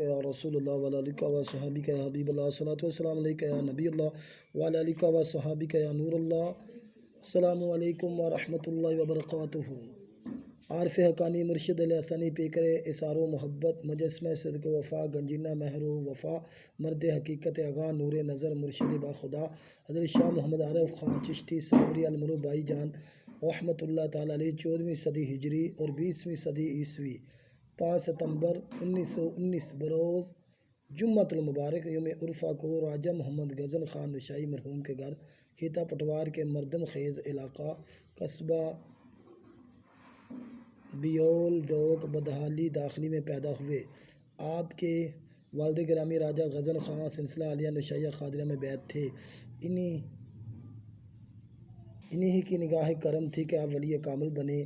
या रसूल अल्लाह व अलिका व सहाबी का या हबीब अल्लाह सलातु वस्सलाम अलैका या नबी अल्लाह व अलिका व सहाबी का या नूर अल्लाह। अस्सलामु अलैकुम व रहमतुल्लाहि व बरकातुहू। आरफ हकानी मुर्शिद हसनी पेकर इसारो मोहब्बत मुजस्म सदक वफ़ा गंजीना महरो वफ़ा मर्द हकीकत अगा नूर नज़र मुर्शिद बाखुदा हज़रत शाह मोहम्मद आरिफ ख़ान चिश्ती साबरी अलमरू भाई जान रहमतुल्लाह ताला अलैह 14वीं सदी हिजरी और 20वीं सदी ईस्वी 5 सितंबर 1919 बरोज़ जुम्मतुल मुबारक यौम उर्फ़ा को राजा मोहम्मद गज़न ख़ान नशाई मरहूम के घर खीता पटवार के मर्दम खेज़ इलाका कस्बा बियोल डोक बदहाली दाखिली में पैदा हुए। आपके वालिद गिरामी राजा गज़न ख़ान सिलसिला आलिया नशाइया क़ादिरिया में बैत थे। इन्हीं ही की निगाह करम थी कि आप वली कामिल बने।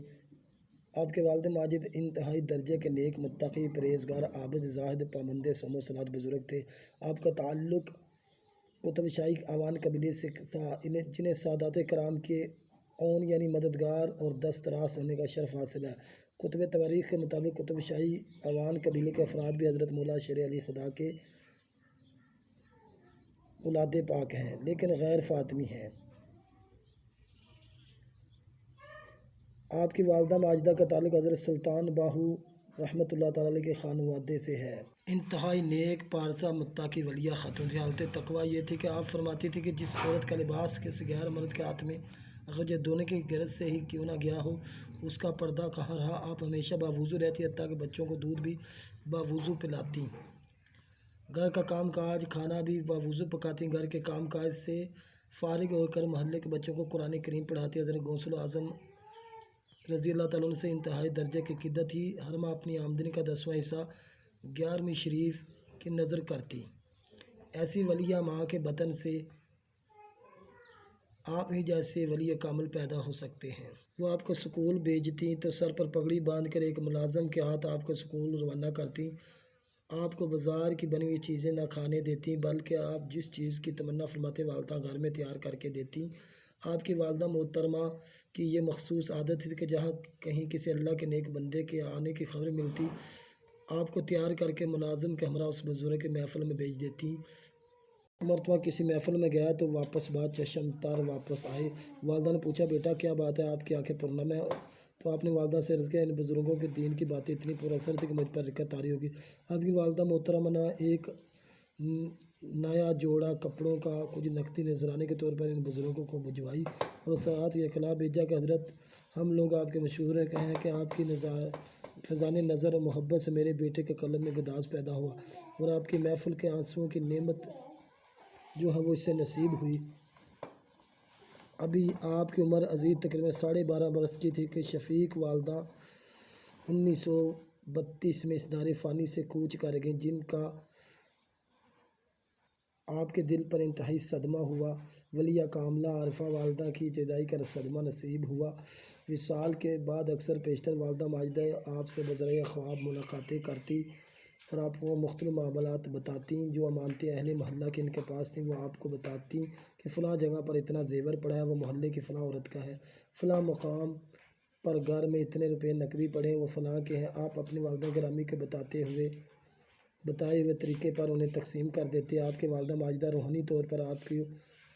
आपके वालिद माजिद इंतहाई दर्जे के नेक मुत्तक़ी परहेज़गार आबिद ज़ाहिद पाबंद सोम सलात बुज़ुर्ग थे। आपका ताल्लुक़ कुतुब शाही आवान कबीले से जिन्हें सादात कराम के ओन यानी मददगार और दस्तरास होने का शर्फ हासिल है। कुतुब तवारीख़ के मुताबिक कुतुब शाही आवान कबीले के अफराद भी हज़रत मौला शेर अली खुदा के औलाद पाक हैं, लेकिन गैर फ़ातिमी हैं। आपकी वालदा माजिदा का ताल्लुक़ हज़रत सुल्तान बाहू रहमतुल्लाह ताला अलैह के खानवादे से है। इंतहाई नेक पारसा मुत्ताकी वलिया ख़तून थी। हालत तकवा ये थी कि आप फरमाती थी कि जिस औरत का लिबास किसी गैर मर्द के हाथ में अगर ये धोने की गरज से ही क्यों ना गया हो, उसका पर्दा कहाँ रहा। आप हमेशा बावुज़ू रहती, हत्ता कि बच्चों को दूध भी बावुज़ू पिलाती, घर का काम काज खाना भी बावुज़ू पकाती, घर के काम काज से फ़ारिग होकर मोहल्ले के बच्चों को कुरान करीम पढ़ाती। हज़रत गौसुल आज़म रज़ी अल्लाह ताला अन्हु से इंतहाई दर्जे की किद्दत थी। हर माह अपनी आमदनी का 10वां हिस्सा 11वीं शरीफ की नज़र करती। ऐसी वलिया माँ के बतन से आप ही जैसे वली कामिल पैदा हो सकते हैं। वो आपको स्कूल भेजती तो सर पर पगड़ी बांध कर एक मुलाजम के हाथ आपको स्कूल रवाना करती। आपको बाज़ार की बनी हुई चीज़ें ना खाने देती, बल्कि आप जिस चीज़ की तमन्ना फरमाते वालदा घर में तैयार करके देती। आपकी वालदा मोहतरमा की ये मखसूस आदत थी कि जहाँ कहीं किसी अल्लाह के नेक बंदे के आने की खबर मिलती, आपको तैयार करके मुलाजिम के हमरा उस बुजुर्ग के महफ़िल में भेज देती। मरतबा किसी महफ़िल में गया तो वापस बाद चश्म तार वापस आए। वालदा ने पूछा, बेटा क्या बात है, आपकी आंखें पुरनम है? तो आपने वालदा से अर्ज़ किया, इन बुज़ुर्गों के दीन की बातें इतनी पुरअसर थी कि मुझ पर रिक्कत तारी होगी। आपकी वालदा मोहतरमा ने एक नया जोड़ा कपड़ों का कुछ नकदी नजराने के तौर पर इन बुज़ुर्गों को भिजवाई और साथ ये इखलाह भेजा कि हज़रत हम लोग आपके मशहूर हैं कि आपकी फ़ैज़ान नज़र और मोहब्बत से मेरे बेटे के कल्ब में गदाज पैदा हुआ और आपकी महफ़िल के आंसुओं की नेमत जो है वो इससे नसीब हुई। अभी आपकी उम्र अज़ीज़ तकरीबन 12.5 बरस की थी कि शफ़ीक वालदा 1932 में इस दार फ़ानी से कूच कर गई, जिनका आपके दिल पर इंतहाई सदमा हुआ। वलिया कामला आरफा वालदा की जुदाई का सदमा नसीब हुआ। विसाल के बाद अक्सर पेशतर वालदा माजिदा आपसे बज़रिए ख्वाब मुलाकातें करती और आपको मुख्तलिफ़ मामलात बताती। जो अमानतें अहले मोहल्ला के इनके पास थी वो आपको बताती कि फ़लाँ जगह पर इतना जेवर पड़ा है, वो मोहल्ले की फ़लाँ औरत का है। फ़लाँ मकाम पर घर में इतने रुपये नकदी पड़े, वो फ़लाँ के हैं। आप अपनी वालदा गिरामी के बताए हुए तरीके पर उन्हें तकसीम कर देते। आपके वालदा माजिदा रूहानी तौर पर आपकी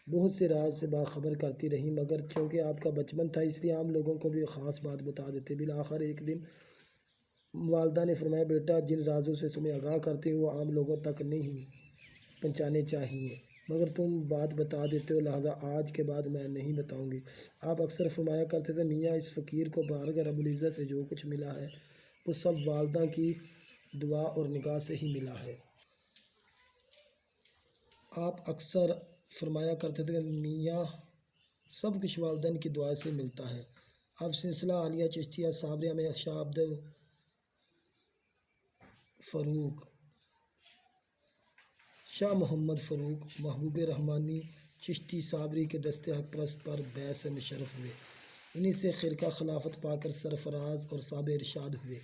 बहुत से राज से बाखबर करती रही, मगर चूँकि आपका बचपन था इसलिए आम लोगों को भी ख़ास बात बता देते। बिलाखिर एक दिन वालदा ने फरमाया, बेटा जिन राजों से तुम्हें आगाह करती हो वो आम लोगों तक नहीं पहुँचाने चाहिए, मगर तुम बात बता देते हो, लिहाजा आज के बाद मैं नहीं बताऊँगी। आप अक्सर फरमाया करते थे, मियाँ इस फ़कीर को बारगाह रब्बुल इज़्ज़त से जो कुछ मिला है वो सब वालदा की दुआ और निगाह से ही मिला है। आप अक्सर फरमाया करते थे कि मियाँ सब कुछ वालिदैन की दुआ से मिलता है। अब सिलसिला आलिया चिश्तिया साबरिया में शाह अब्दुल फ़रूक शाह मोहम्मद फ़रूक महबूब रहमानी चिश्ती साबरी के दस्ते हक परस्त पर बैस से मुशर्रफ हुए। इन्हीं से ख़िरका खिलाफत पाकर सरफराज और साब इरशाद हुए।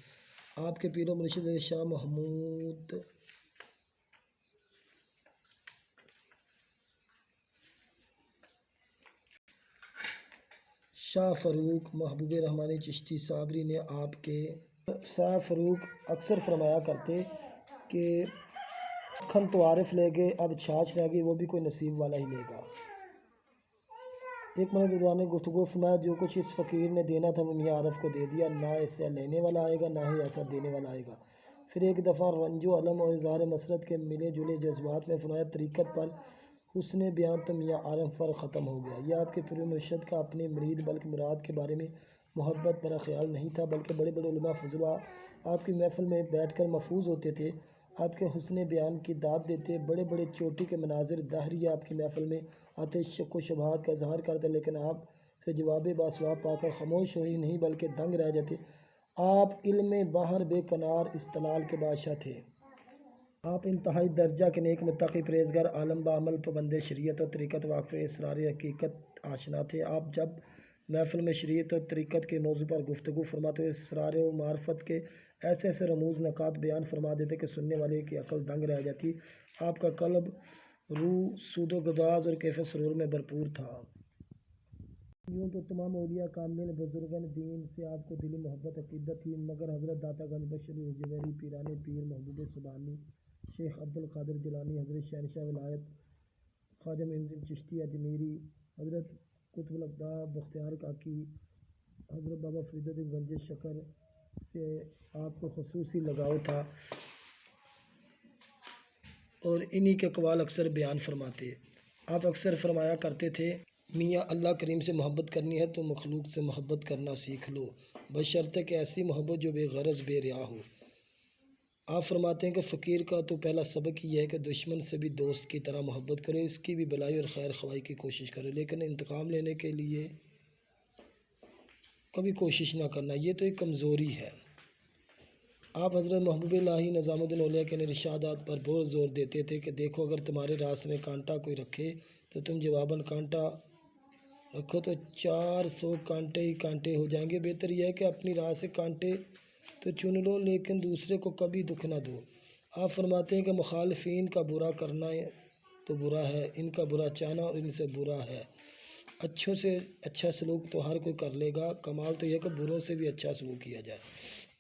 आपके पीरो मुर्शिद शाह महमूद शाह फ़रूक महबूब रहमानी चिश्ती साबरी ने आपके शाह फ़रूक अक्सर फरमाया करते کہ مکھن تو عارف لے گئے، اب چھاچھ رہ گئی، وہ بھی کوئی نصیب والا ہی لے گا۔ ایک مرتبہ دوران گفتگو فرمایا جو کچھ اس فقیر نے دینا تھا وہ میاں عارف کو دے دیا، نہ ایسا لینے والا آئے گا نہ ہی ایسا دینے والا آئے گا۔ پھر ایک دفعہ رنج و الم اور اظہار مسرت کے ملے جلے جذبات میں فرمایا طریقت پر حسن بیان تو میاں عارف پر ختم ہو گیا۔ یہ آپ کے پیر مرشد کا اپنے مرید بلکہ مراد کے بارے میں محبت بڑا خیال نہیں تھا، بلکہ بڑے بڑے علماء فضلاء آپ کی محفل میں بیٹھ کر محفوظ ہوتے تھے، آپ کے حسن بیان کی داد دیتے، بڑے بڑے چوٹی کے مناظر دہریہ آپ کی محفل میں آتے، شک و شبہات کا اظہار کرتے، لیکن آپ سے جواب باسواب پا کر خاموش ہوئی نہیں بلکہ دنگ رہ جاتے۔ آپ علم بحر بے کنار استدلال کے بادشاہ تھے۔ آپ انتہائی درجہ کے نیک متقی پرہیزگار عالم بعمل پابند شریعت اور طریقت واقف اسرار حقیقت آشنا تھے۔ آپ جب محفل میں شریعت اور طریقت کے موضوع پر گفتگو فرماتے اسرار و معرفت کے ایسے ایسے رموز نکات بیان فرما دیتے کہ سننے والے کی عقل دنگ رہ جاتی۔ آپ کا قلب روح سود و گداز اور کیف سرور میں بھرپور تھا۔ یوں تو تمام اولیاء کاملین بزرگان دین سے آپ کو دلی محبت عقیدت تھی، مگر حضرت داتا گنج بخش علی حجویری، پیران پیر محبوب سبحانی، شیخ عبد القادر جیلانی، حضرت شہنشاہ ولایت خواجہ معین الدین چشتی اجمیری، حضرت قطب الاقطاب بختیار کاکی، حضرت بابا فرید الدین گنج شکر سے آپ کو خصوصی لگاؤ تھا اور انہی کے اقوال اکثر بیان فرماتے۔ آپ اکثر فرمایا کرتے تھے میاں اللہ کریم سے محبت کرنی ہے تو مخلوق سے محبت کرنا سیکھ لو، بشرطے کہ ایسی محبت جو بے غرض بے ریا ہو۔ آپ فرماتے ہیں کہ فقیر کا تو پہلا سبق یہ ہے کہ دشمن سے بھی دوست کی طرح محبت کرو، اس کی بھی بھلائی اور خیر خواہی کی کوشش کرو، لیکن انتقام لینے کے لیے کبھی کوشش نہ کرنا، یہ تو ایک کمزوری ہے۔ آپ حضرت محبوب الہی نظام الدین اولیاء کے ارشادات پر بہت زور دیتے تھے کہ دیکھو اگر تمہارے راستے میں کانٹا کوئی رکھے تو تم جواباً کانٹا رکھو تو 400 کانٹے ہی کانٹے ہو جائیں گے، بہتر یہ ہے کہ اپنی راہ سے کانٹے تو چن لو لیکن دوسرے کو کبھی دکھ نہ دو۔ آپ فرماتے ہیں کہ مخالفین کا برا کرنا تو برا ہے، ان کا برا چاہنا اور ان سے برا ہے، اچھوں سے اچھا سلوک تو ہر کوئی کر لے گا، کمال تو یہ کہ بروں سے بھی اچھا سلوک کیا جائے۔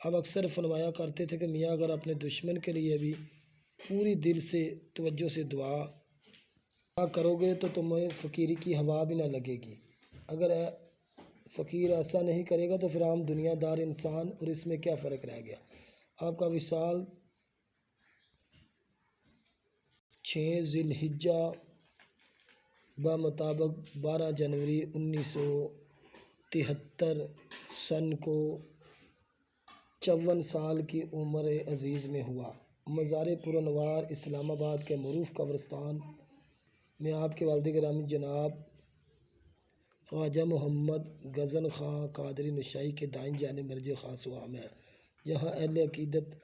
اب اکثر فرمایا کرتے تھے کہ میاں اگر اپنے دشمن کے لیے بھی پوری دل سے توجہ سے دعا کرو گے تو تمہیں فقیری کی ہوا بھی نہ لگے گی، اگر فقیر ایسا نہیں کرے گا تو پھر عام دنیا دار انسان اور اس میں کیا فرق رہ گیا۔ آپ کا وصال 6 ذی الحجہ بمطابق 12 جنوری 1973 سن کو 54 سال کی عمر عزیز میں ہوا۔ مزار پر انوار اسلام آباد کے معروف قبرستان میں آپ کے والد گرامی جناب خواجہ محمد غزن خاں قادری نشائی کے دائیں جانب مرجع خاص و عام ہے۔ یہاں اہل عقیدت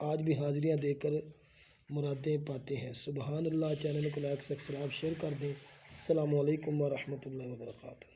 آج بھی حاضریاں دے کر مرادیں پاتے ہیں۔ سبحان اللہ۔ چینل کو لائک سبسکرائب شیئر کر دیں۔ السلام علیکم ورحمۃ اللہ وبرکاتہ۔